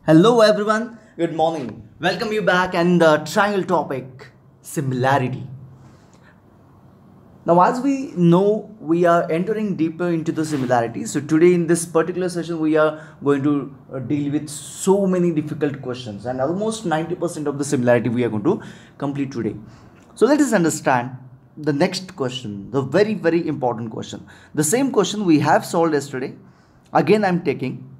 Hello everyone, good morning. Welcome you back and the triangle topic similarity. Now, as we know, we are entering deeper into the similarity. So, today in this particular session, we are going to deal with so many difficult questions, and almost 90% of the similarity we are going to complete today. So, let us understand the next question, the very important question. The same question we have solved yesterday. Again, I'm taking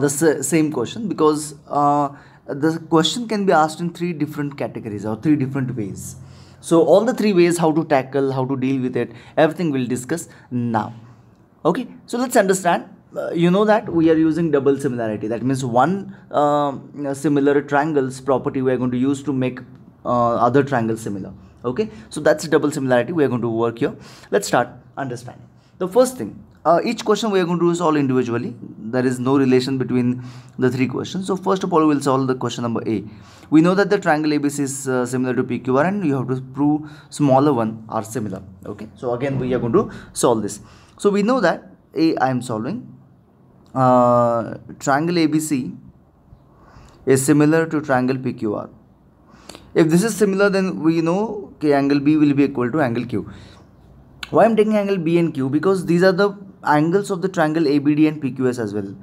same question because the question can be asked in three different categories or three different ways. So all the three ways, how to tackle, how to deal with it, everything we'll discuss now. Okay, so let's understand. You know that we are using double similarity. That means one similar triangles property we are going to use to make other triangles similar. Okay, so that's double similarity we are going to work here. Let's start understanding. The first thing, each question we are going to solve individually. There is no relation between the three questions. So first of all, we will solve the question number A. We know that the triangle ABC is similar to PQR, and you have to prove smaller one are similar. Okay, so again we are going to solve this. So we know that A, I am solving triangle ABC is similar to triangle PQR. If this is similar, then we know angle B will be equal to angle Q. Why I'm taking angle B and Q? Because these are the angles of the triangle ABD and PQS as well.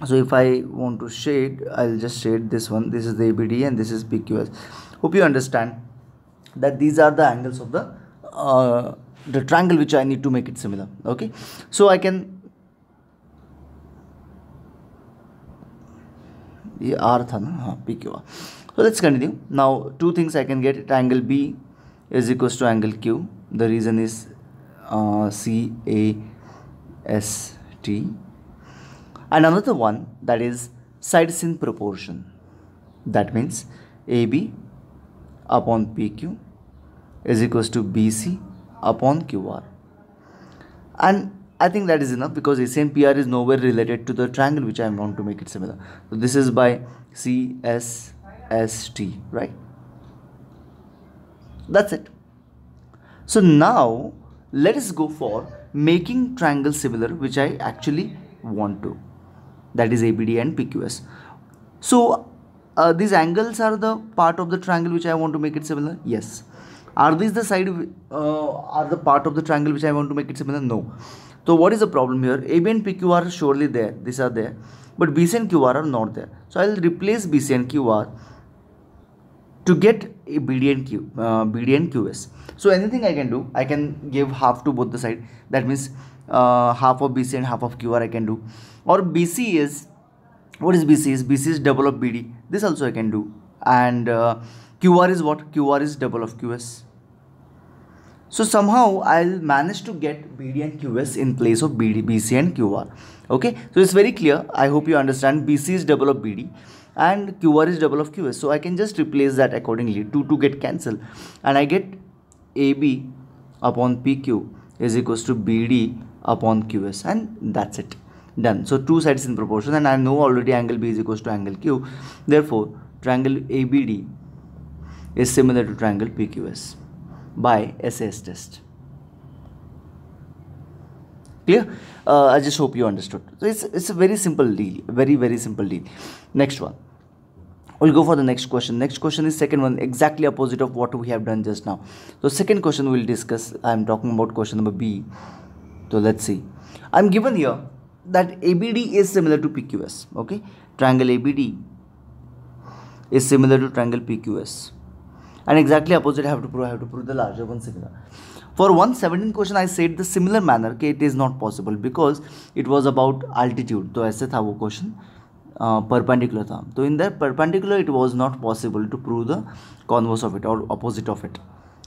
So if I want to shade, I'll just shade this one. This is the ABD and this is PQS. Hope you understand that these are the angles of the triangle which I need to make it similar. Okay, so I can R tha na PQR. So let's continue. Now two things I can get. Angle B is equals to angle Q. The reason is CAST. And another one, that is sides in proportion. That means AB upon PQ is equals to BC upon QR. And I think that is enough because AC and PR is nowhere related to the triangle which I want to make it similar. So this is by CSST, right? That's it. So now let us go for making triangles similar, which I actually want to. That is ABD and PQS. So these angles are the part of the triangle which I want to make it similar. Yes. Are these the side are the part of the triangle which I want to make it similar? No. So what is the problem here? AB and PQ are surely there. These are there, but BC and QR are not there. So I will replace BC and QR to get a BD and QS. So anything I can do, I can give half to both the side. That means half of BC and half of QR I can do. Or BC is, what is BC is? BC is double of BD. This also I can do. And QR is what? QR is double of QS. So somehow I'll manage to get BD and QS in place of BC and QR. Okay, so it's very clear. I hope you understand. BC is double of BD and QR is double of QS. So I can just replace that accordingly. 2 get cancelled, and I get AB upon PQ is equals to BD upon QS, and that's it. Done. So two sides in proportion, and I know already angle B is equals to angle Q. Therefore, triangle ABD is similar to triangle PQS by SAS test. Clear? I just hope you understood. So it's a very simple deal, very simple deal. Next one, we'll go for the next question. Next question is second one, exactly opposite of what we have done just now. So second question we'll discuss. I'm talking about question number B. So let's see. I'm given here that ABD is similar to PQS. Okay, triangle ABD is similar to triangle PQS, and exactly opposite I have to prove the larger one similar. For 117 question I said the similar manner कि it is not possible because it was about altitude. तो ऐसे था वो question, perpendicular था. तो in that perpendicular it was not possible to prove the converse of it or opposite of it,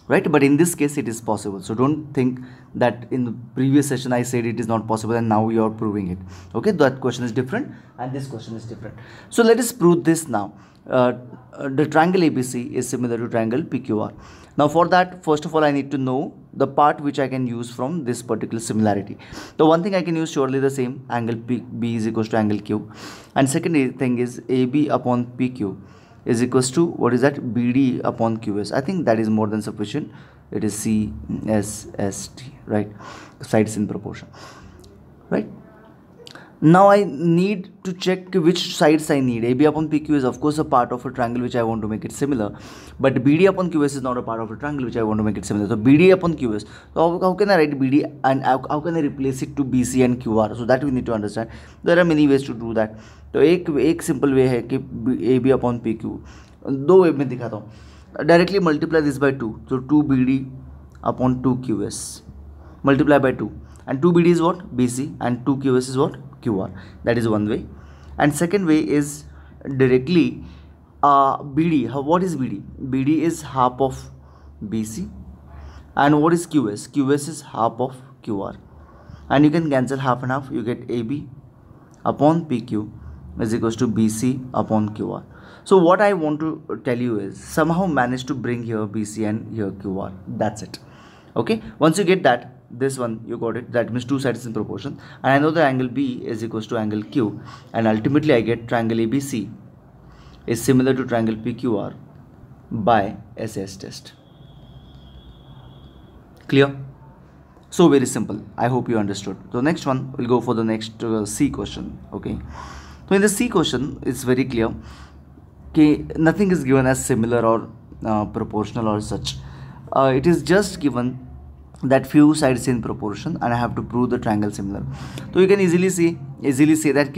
right? But in this case it is possible. So don't think that in the previous session I said it is not possible and now you are proving it. Okay, that question is different and this question is different. So let us prove this now. The triangle ABC is similar to triangle PQR. Now for that, first of all I need to know the part which I can use from this particular similarity. The one thing I can use surely the same, angle B is equals to angle Q, and second thing is AB upon PQ is equals to, what is that, BD upon QS. I think that is more than sufficient. It is CSST, right? Sides in proportion, right? Now I need to check which sides I need. AB upon PQ is of course a part of a triangle which I want to make it similar, but BD upon QS is not a part of a triangle which I want to make it similar. So BD upon QS, so how can I write BD and how can I replace it to BC and QR? So that we need to understand. There are many ways to do that. तो एक simple way है कि AB upon PQ, दो वे में दिखाता हूँ. Directly multiply this by 2, so 2BD upon 2QS multiply by 2, and 2BD is what? BC, and 2QS is what? QR. That is one way. And second way is directly BD. What is BD? BD is half of BC, and what is QS? QS is half of QR, and you can cancel half and half. You get AB upon PQ is equals to BC upon QR. So what I want to tell you is somehow manage to bring here BC and here QR. That's it. Okay, once you get that, this one you got it, that means two sides in proportion, and I know the angle B is equals to angle Q, and ultimately I get triangle ABC is similar to triangle PQR by SAS test. Clear? So very simple. I hope you understood. So next one, we'll go for the next C question. Okay, so in the C question it's very clear okay, nothing is given as similar or proportional or such. It is just given that few sides in proportion, and I have to prove the triangle similar. So you can easily say that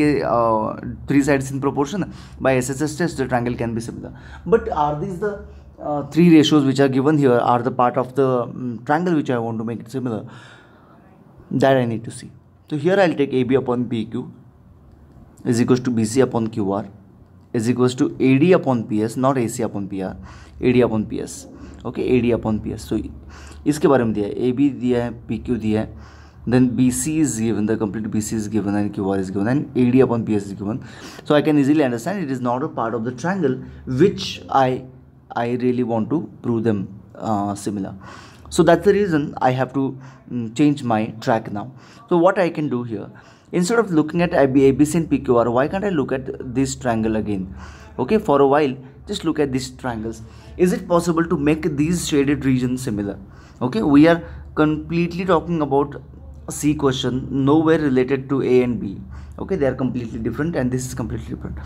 three sides in proportion, by SSS test the triangle can be similar. But are these the three ratios which are given here are the part of the triangle which I want to make it similar? That I need to see. So here I'll take AB upon PQ is equals to BC upon QR is equals to AD upon PS, not AC upon PR, AD upon PS. Okay, AD upon PS. So इसके बारे में दिया है, AB दिया है, PQ दिया है, then BC is given, the complete BC is given, and QR is given, and AD upon PS is given. So I can easily understand it is not a part of the triangle which I really want to prove them similar. So that's the reason I have to change my track now. So what I can do here, instead of looking at ABC and PQR, why can't I look at this triangle again? Okay, for a while just look at these triangles. Is it possible to make these shaded regions similar? Okay, we are completely talking about C question, nowhere related to A and B. Okay, they are completely different, and this is completely different.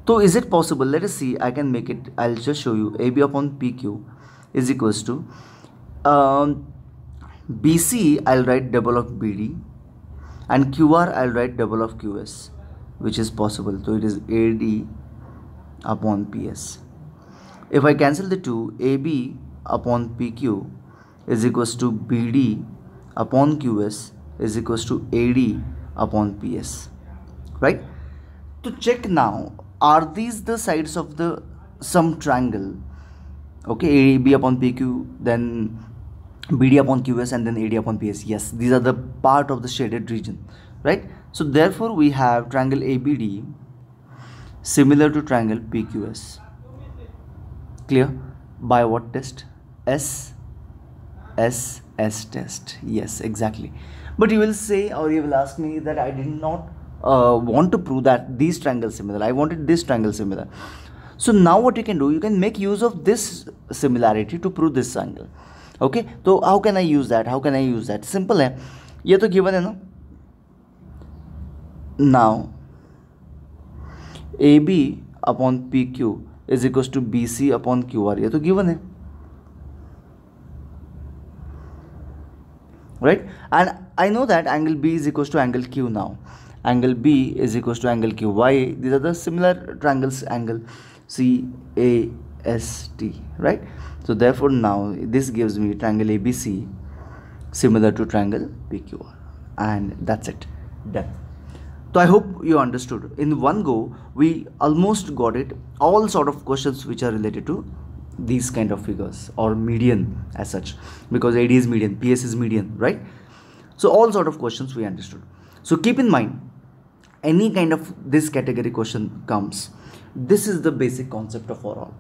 So is it possible? Let us see. I can make it. I'll just show you. AB upon PQ is equals to BC, I'll write double of BD, and QR I'll write double of QS, which is possible. So it is AD upon PS. If I cancel the two, AB upon PQ is equals to BD upon QS is equals to AD upon PS, right? To check now, are these the sides of the some triangle? Okay, AB upon PQ, then BD upon QS, and then AD upon PS. Yes, these are the part of the shaded region, right? So therefore we have triangle ABD similar to triangle PQS. Clear? By what test? SSS test. Yes, exactly. But you will say, or you will ask me that I did not want to prove that these triangles similar. I wanted this triangle similar. So now what you can do, you can make use of this similarity to prove this angle. Okay, so how can I use that? How can I use that? Simple है, ये तो given है ना. Now AB upon PQ is equals to BC upon QR, ये तो given है, right? And I know that angle B is equals to angle Q now. Angle B is equals to angle Q. Why? These are the similar triangles, angle CAST, right? So therefore now this gives me triangle ABC similar to triangle PQR, and that's it, done. So I hope you understood. In one go we almost got it, all sort of questions which are related to these kind of figures or median as such, because AD is median, PS is median, right? So all sort of questions we understood. So keep in mind, any kind of this category question comes, this is the basic concept of all.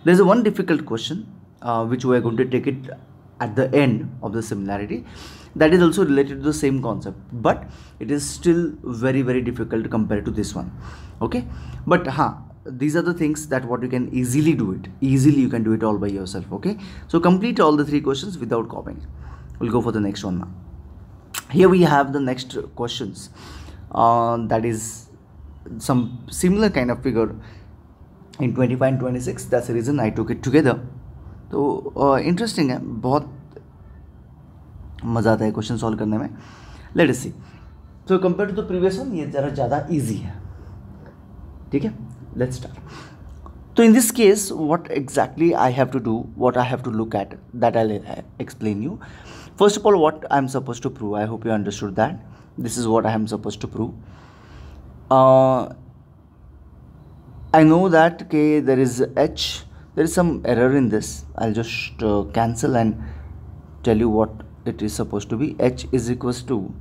There's a one difficult question which we are going to take it at the end of the similarity, that is also related to the same concept, but it is still very difficult compared to this one. Okay, but these are the things that what you can easily do it, you can do it all by yourself. Okay, so complete all the three questions without copying. We'll go for the next one now. Here we have the next questions. that is some similar kind of figure in 25 and 26. That's the reason I took it together. तो interesting है, बहुत मज़ा आता है question solve करने में. Let us see. So compare to the previous one ये ज़रा ज़्यादा ईजी है. ठीक है, let's start. So in this case, what exactly I have to do, what I have to look at, that I'll explain you. First of all, what I'm supposed to prove. I hope you understood that. This is what I am supposed to prove. I know that there is h. There is some error in this. I'll just cancel and tell you what it is supposed to be. H is equals to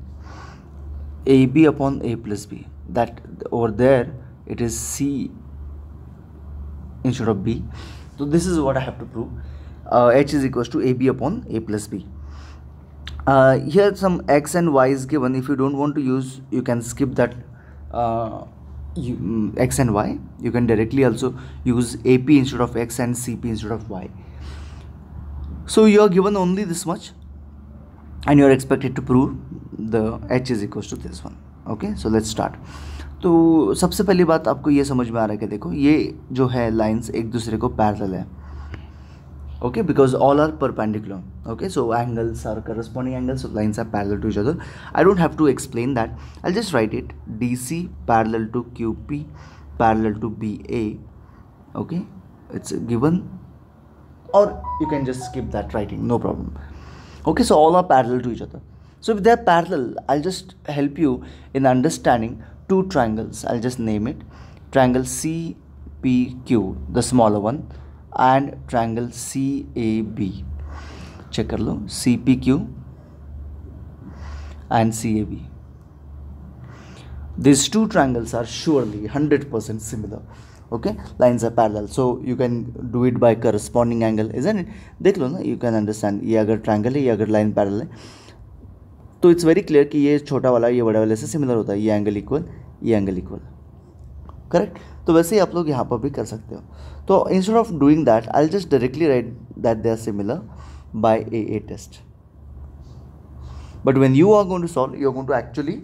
AB upon A plus B. That over there it is C instead of B. So this is what I have to prove. H is equals to AB upon A plus B. Here some X and Y is given. If you don't want to use, you can skip that X and Y. You can directly also use AP instead of X and CP instead of Y. So you are given only this much and you are expected to prove the H is equals to this one. Okay, so let's start. तो सबसे पहली बात आपको ये समझ में आ रहा है कि देखो ये जो है लाइंस एक दूसरे को पैरेलल है. Okay, because all are perpendicular. Okay, so angles are corresponding angles, so lines are parallel to each other. I don't have to explain that. I just write it. DC parallel to QP parallel to BA. Okay, it's given, और you can just skip that writing, no problem. Okay, so all are parallel to each other. So if they are parallel, I'll just help you in understanding two triangles. I'll just name it triangle CPQ, the smaller one, and triangle CAB. Check कर लो, CPQ and CAB. These two triangles are surely 100% similar. Okay, lines are parallel, so you can do it by corresponding angle, isn't it? देख लो ना, you can understand. ये अगर triangle है, ये अगर line parallel है, तो it's very clear कि ये छोटा वाला ये बड़े वाले से similar होता है. ये angle equal, ये angle equal, correct? तो वैसे ही आप लोग यहाँ पर भी कर सकते हो. तो instead of doing that, I'll just directly write that they are similar by AA test. But when you are going to solve, you are going to actually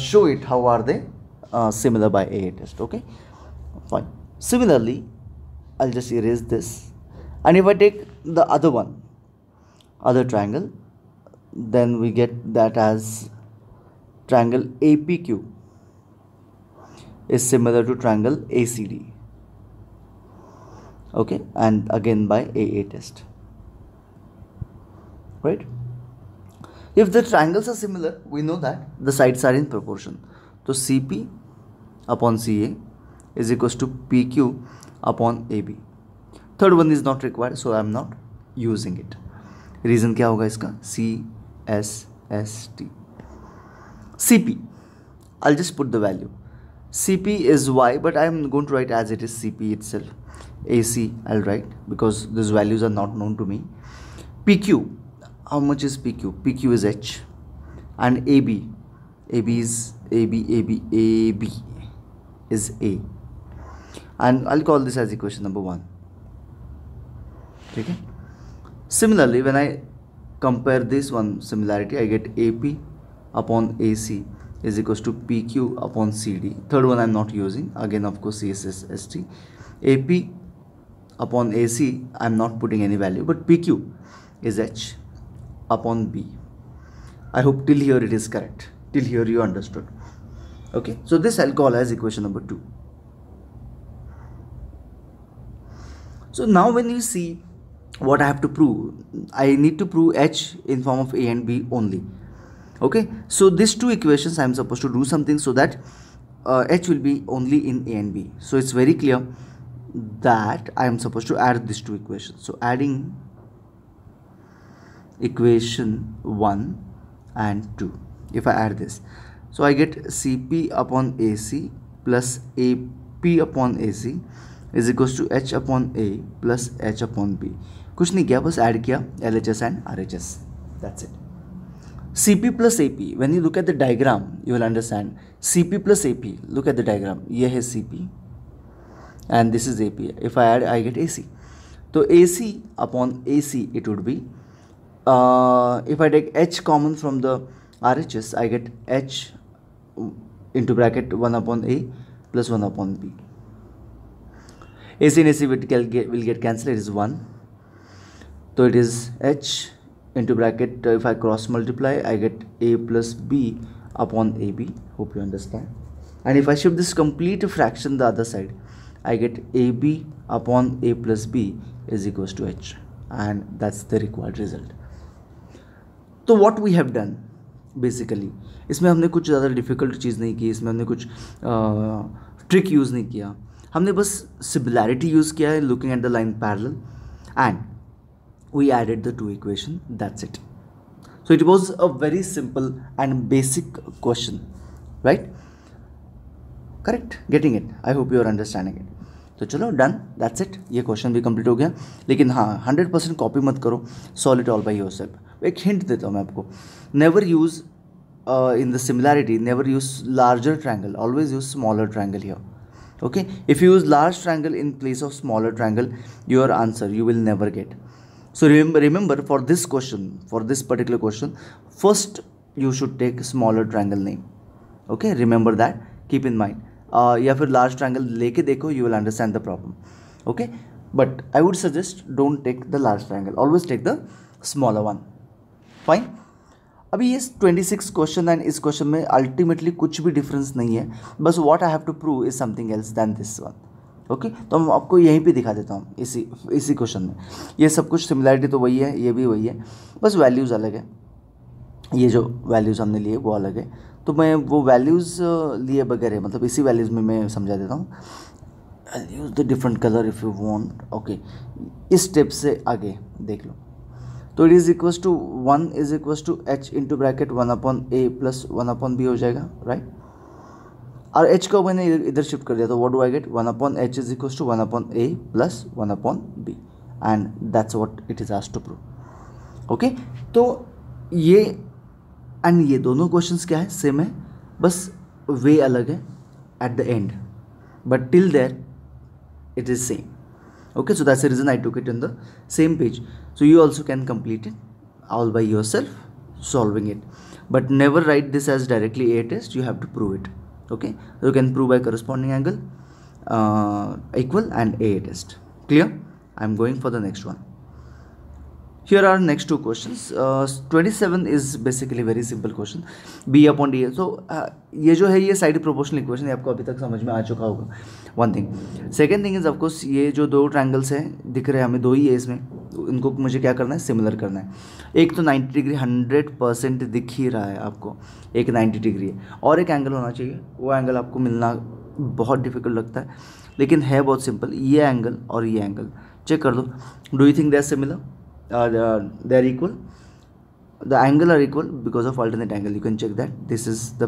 show it how are they similar by AA test. Okay, fine. Similarly, I'll just erase this, and if I take the other one, other triangle, then we get that as triangle APQ is similar to triangle ACD. Okay, and again by AA test, right? If the triangles are similar, we know that the sides are in proportion. So CP upon CA is equals to PQ upon AB. Third one is not required, so I am not using it. Reason क्या होगा इसका? CSST. CP, I'll just put the value. CP is Y, but I am going to write as it is CP itself. AC I'll write because these values are not known to me. PQ, how much is PQ? PQ is H, and AB is AB is A. And I'll call this as equation number 1. Okay. Similarly, when I compare this one similarity, I get AP upon AC is equals to PQ upon CD. Third one I'm not using. Again, of course, CSST. AP upon AC, I'm not putting any value, but PQ is H upon B. I hope till here it is correct. Till here you understood. Okay. So this I'll call as equation number 2. So now when you see what I have to prove, I need to prove H in form of A and B only. Okay, so these two equations I am supposed to do something so that H will be only in A and B. So it's very clear that I am supposed to add these two equations. So adding equation 1 and 2, if I add this, so I get CP upon AC plus AP upon AC is equals to H upon A plus H upon B. कुछ नहीं किया, बस add किया LHS and RHS. That's it. CP plus AP. When you look at the diagram, you will understand. CP plus AP. Look at the diagram. ये है CP, and this is AP. If I add, I get AC. So AC upon AC, it would be. If I take H common from the RHS, I get H into bracket 1 upon A plus 1 upon B. AC and AC will get cancelled. It is 1. So it is H into bracket, if I cross multiply, I get A plus B upon AB. Hope you understand. And if I shift this complete fraction the other side, I get AB upon A plus B is equals to H. And that's the required result. तो what we have done basically, इसमें हमने कुछ ज़्यादा difficult चीज़ नहीं की, इसमें हमने कुछ ट्रिक यूज़ नहीं किया, हमने बस सिमिलैरिटी यूज़ किया है looking at the line parallel and we added the two equation, that's it. So it was a very simple and basic question, right? Correct? Getting it? I hope you are understanding it. तो चलो done, that's it. ये question भी complete हो गया. लेकिन हाँ 100% copy मत करो, solve it all by yourself. एक हिंट देता हूँ मैं आपको, never use in the similarity, never use larger triangle, always use smaller triangle here. Okay, if you use large triangle in place of smaller triangle, your answer you will never get. So remember for this question, for this particular question, first you should take smaller triangle name. Okay, remember that, keep in mind. या फिर large triangle लेके देखो, you will understand the problem. Okay, but I would suggest don't take the large triangle, always take the smaller one. Fine. अभी ये 26 question and इस question में ultimately कुछ भी डिफरेंस नहीं है, बस what I have to prove is something else than this one. Okay, तो मैं आपको यहीं पे दिखा देता हूँ इसी क्वेश्चन में. ये सब कुछ सिमिलैरिटी तो वही है, ये भी वही है, बस वैल्यूज़ अलग है. ये जो वैल्यूज़ हमने लिए वो अलग है, तो मैं वो वैल्यूज़ लिए बगैर, मतलब इसी वैल्यूज़ में मैं समझा देता हूँ. I use the different colour if you want. Okay, इस स्टेप से आगे देख लो. तो it is equals to 1 is equals to h into bracket 1 upon A plus 1 upon b हो जाएगा, राइट. और एच को मैंने इधर शिफ्ट कर दिया, तो what do I get, 1 upon H is equals to 1 upon A plus 1 upon B, and that's what it is asked to prove. Okay, तो ये एंड ये दोनों क्वेश्चंस क्या है, सेम है, बस वे अलग है at the end, but till there it is same. Okay, so that's the reason I took it in the same page, so you also can complete it all by yourself solving it, but never write this as directly a test, you have to prove it. Okay, so you can prove by corresponding angle, equal and a test. Clear? I'm going for the next one. Here are next two questions. 27 is basically very simple question, b upon d. So ये जो है ये side proportional equation है, आपको अभी तक समझ में आ चुका होगा. One thing. Second thing is of course ये जो दो ट्रायंगल्स हैं दिख रहे हैं हमें, दो ही है इसमें, इनको मुझे क्या करना है, सिमिलर करना है. एक तो 90 डिग्री 100% दिख ही रहा है आपको, एक 90 डिग्री है, और एक एंगल होना चाहिए. वो एंगल आपको मिलना बहुत डिफिकल्ट लगता है, लेकिन है बहुत सिंपल. ये एंगल और ये एंगल चेक कर दो. Do you think they are similar? They are equal. The angle are equal because of alternate angle. You can check that this is the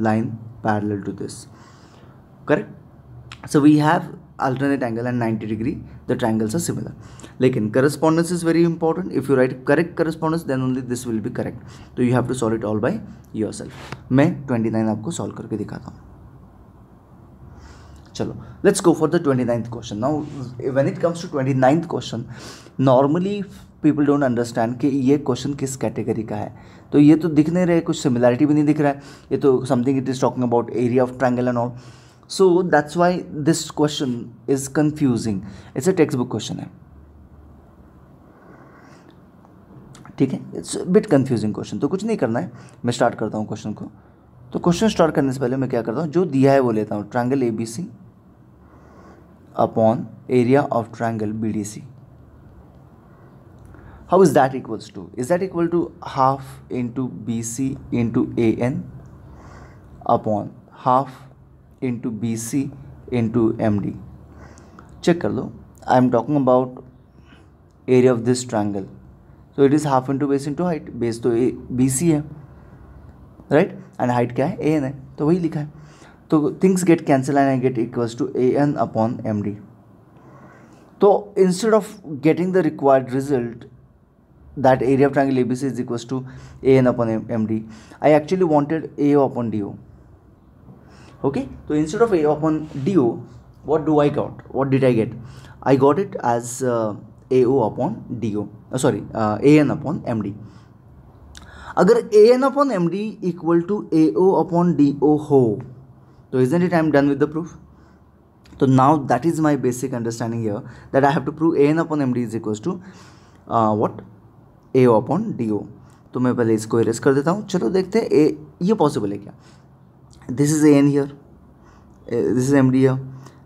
line parallel to this, correct? So we have alternate angle and 90 degree, the triangles are similar. Lekin correspondence is very important. If you write correct correspondence, then only this will be correct. So you have to solve it all by yourself. मैं 29 आपको solve करके दिखाता हूँ. चलो, let's go for the 29th question. Now when it comes to 29th question, normally people don't understand कि ये question किस category का है. तो ये तो दिख नहीं रहे, कुछ सिमिलैरिटी भी नहीं दिख रहा है, ये तो something it is talking about area of triangle and all. So that's why this question is confusing. It's a text book question है, ठीक है, इट्स बिट कंफ्यूजिंग क्वेश्चन. तो कुछ नहीं करना है, मैं स्टार्ट करता हूँ क्वेश्चन को. तो क्वेश्चन स्टार्ट करने से पहले मैं क्या करता हूँ, जो दिया है वो लेता हूँ. Triangle A B C upon area of triangle B D C. How is that equals to? Is that equal to half into BC into AN upon half into BC into MD? Check कर लो. I am talking about area of this triangle. So it is half into base into height. Base तो BC है, right? And height क्या है? AN है. तो वही लिखा है. तो things get cancelled and I get equals to AN upon MD. तो instead of getting the required result, that area of triangle ABC is equals to AN upon MD, I actually wanted AO upon DO. Okay, so instead of AO upon DO, what do I got? What did I get? I got it as AO upon DO. AN upon MD. अगर AN upon MD equal to AO upon DO हो, So isn't it I'm done with the proof? So now that is my basic understanding here, that I have to prove an upon md is equals to what, ao upon do. तो मैं पहले इसको erase कर देता हूँ. चलो देखते हैं ये पॉसिबल है क्या. This is an here, this is md here,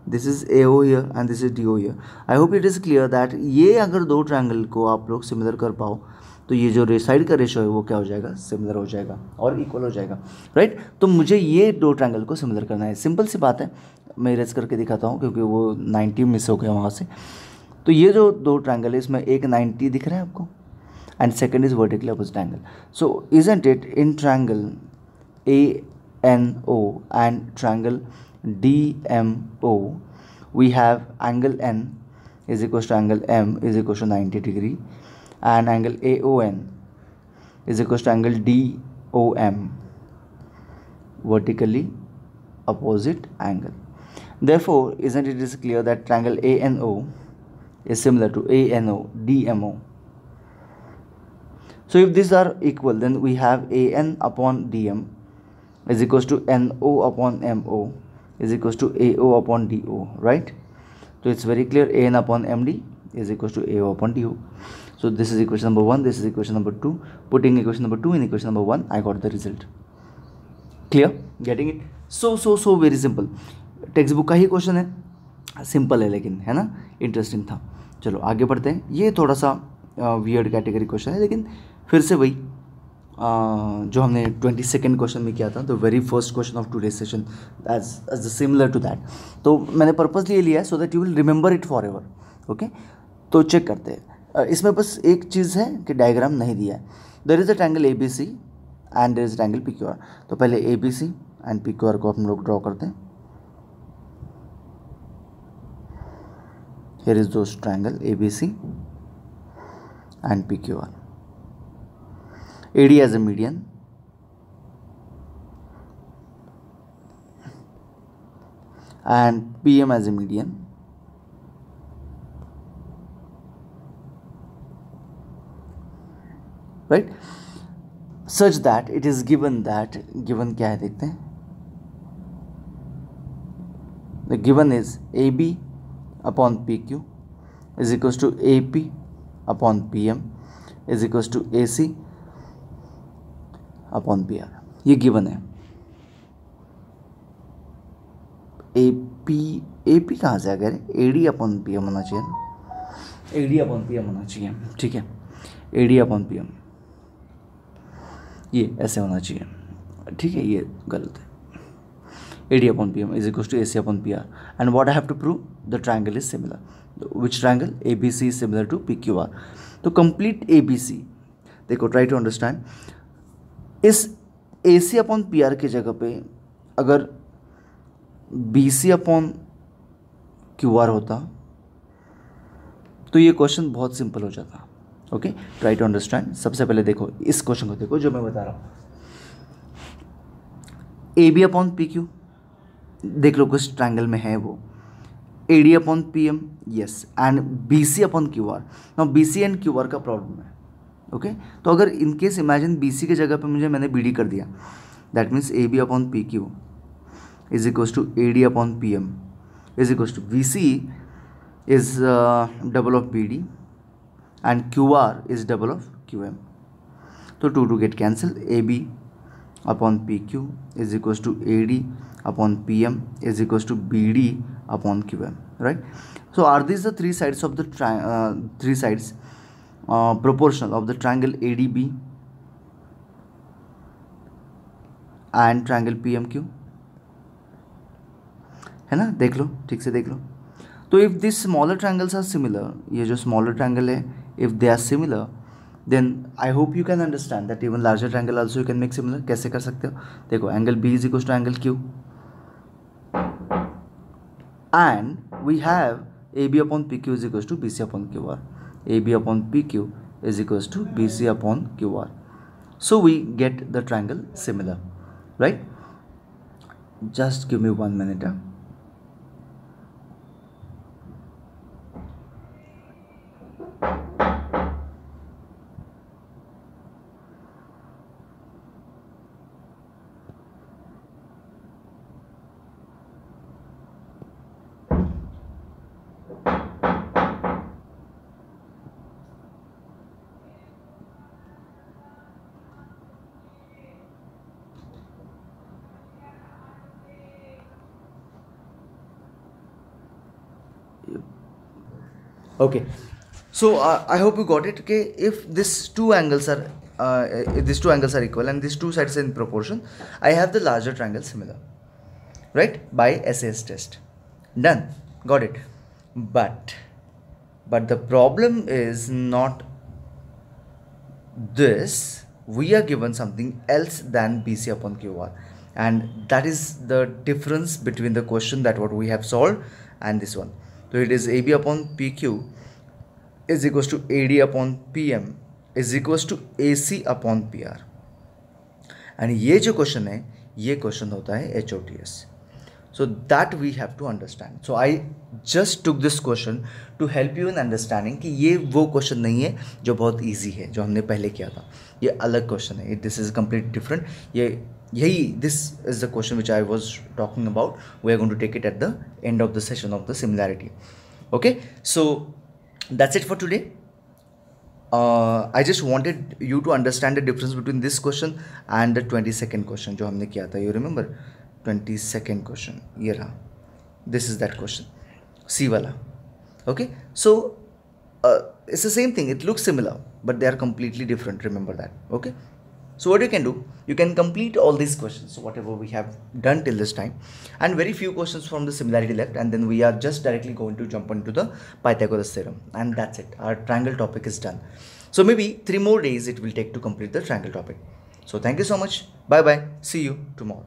this is ao here and this is do here. I hope it is clear that ये अगर दो ट्रायंगल को आप लोग सिमिलर कर पाओ तो ये जो साइड का रेशो है वो क्या हो जाएगा, सिमिलर हो जाएगा और इक्वल हो जाएगा, राइट. तो मुझे ये दो ट्रायंगल को सिमिलर करना है. सिंपल सी बात है, मैं इरेज करके दिखाता हूँ क्योंकि वो 90 मिस हो गया वहाँ से. तो ये जो दो ट्रायंगल है इसमें एक 90 दिख रहा है आपको and second is vertically opposite angle. So isn't it in triangle ANO and triangle DMO we have angle N is equals to angle M is equals to 90 degree and angle AON is equals to angle DOM, vertically opposite angle. Therefore isn't it is clear that triangle ANO is similar to ANO DMO. So if these are equal, then we have an upon dm is equals to no upon mo is equals to ao upon do, right. So it's very clear, an upon md is equals to ao upon do. So this is equation number 1, this is equation number 2. Putting equation number 2 in equation number 1, I got the result. Clear? Getting it? So very simple. Text book का ही question है, simple है लेकिन, है ना, interesting था. चलो आगे बढ़ते हैं. ये थोड़ा सा वियर्ड कैटेगरी क्वेश्चन है लेकिन फिर से वही जो हमने 22nd क्वेश्चन में किया था, तो very first question of today session is similar to that. तो मैंने पर्पसली ये लिया है so that you will remember it forever. Okay, तो चेक करते हैं. इसमें बस एक चीज़ है कि डायग्राम नहीं दिया है. There is a triangle A B C and there is triangle P Q R. तो पहले A B C and P Q R को हम लोग ड्रॉ करते हैं. Here is those triangle A B C and PQR. AD as a median, and PM as a median, right, such that it is given that, given क्या है देखते हैं. The given is AB upon PQ is equals to AP upon PM is equals to AC upon PR. ये given है. AP कहाँ से आ गया? AD upon PM होना चाहिए ना, AD अपॉन PM होना चाहिए, ठीक है. AD अपॉन PM ये ऐसे होना चाहिए, ठीक है, ये गलत है. AD upon PM is equals to AC upon PR. And what I have to prove? The triangle is similar. Which triangle? ABC is similar to PQR. तो complete ABC देखो, try to understand. इस AC upon PR की जगह पे अगर BC upon QR होता तो ये क्वेश्चन बहुत सिंपल हो जाता. Okay, try to understand. सबसे पहले देखो इस क्वेश्चन को, देखो जो मैं बता रहा हूँ. AB अपॉन PQ देख लो किस ट्रायंगल में है वो. AD upon PM, yes, and BC upon QR. Now BC and QR का प्रॉब्लम है. ओके, तो अगर इन केस इमेजिन BC के जगह पे मैंने BD कर दिया, that means AB upon PQ is equals to AD upon PM is equals to BC is double of BD and QR is double of QM. तो to get cancel. AB upon PQ is equals to AD upon PM is equals to BD upon QM, right? So are these the three sides of the proportional of the triangle ADB and triangle PMQ? है ना, देख लो, ठीक से देख लो. तो if this smaller triangles are similar, ये जो स्मॉलर ट्रायंगल है, if they are similar, then I hope you can understand that even larger triangle also you can make similar. कैसे कर सकते हो? देखो, angle B is equals to angle Q and we have AB upon PQ is equals to BC upon QR. AB upon PQ is equals to BC upon QR. So we get the triangle similar, right? Just give me 1 minute. Okay, so I hope you got it. Okay, if these two angles are equal and these two sides are in proportion, I have the larger triangle similar, right? By SAS test. Done. Got it. But the problem is not this. We are given something else than BC upon QR, and that is the difference between the question that what we have solved and this one. So it is AB upon PQ is equals to AD upon PM is equals to AC upon PR, and ये जो question है ये question होता है HOTS. So that we have to understand. So I just took this question to help you in understanding कि ये वो question नहीं है जो बहुत easy है जो हमने पहले किया था. ये अलग क्वेश्चन है. This is completely different. This is the question which I was talking about. We are going to take it at the end of the session of the similarity. Okay, so that's it for today. I just wanted you to understand the difference between this question and the 22nd question जो हमने किया था. You remember 22nd question? ये रहा. This is that question. C वाला. Okay, so it's the same thing. It looks similar, but they are completely different. Remember that. Okay. So what you can do, you can complete all these questions, whatever we have done till this time, and very few questions from the similarity left, and then we are just directly going to jump into the Pythagoras theorem, and that's it. Our triangle topic is done. So maybe 3 more days it will take to complete the triangle topic. So thank you so much. Bye bye. See you tomorrow.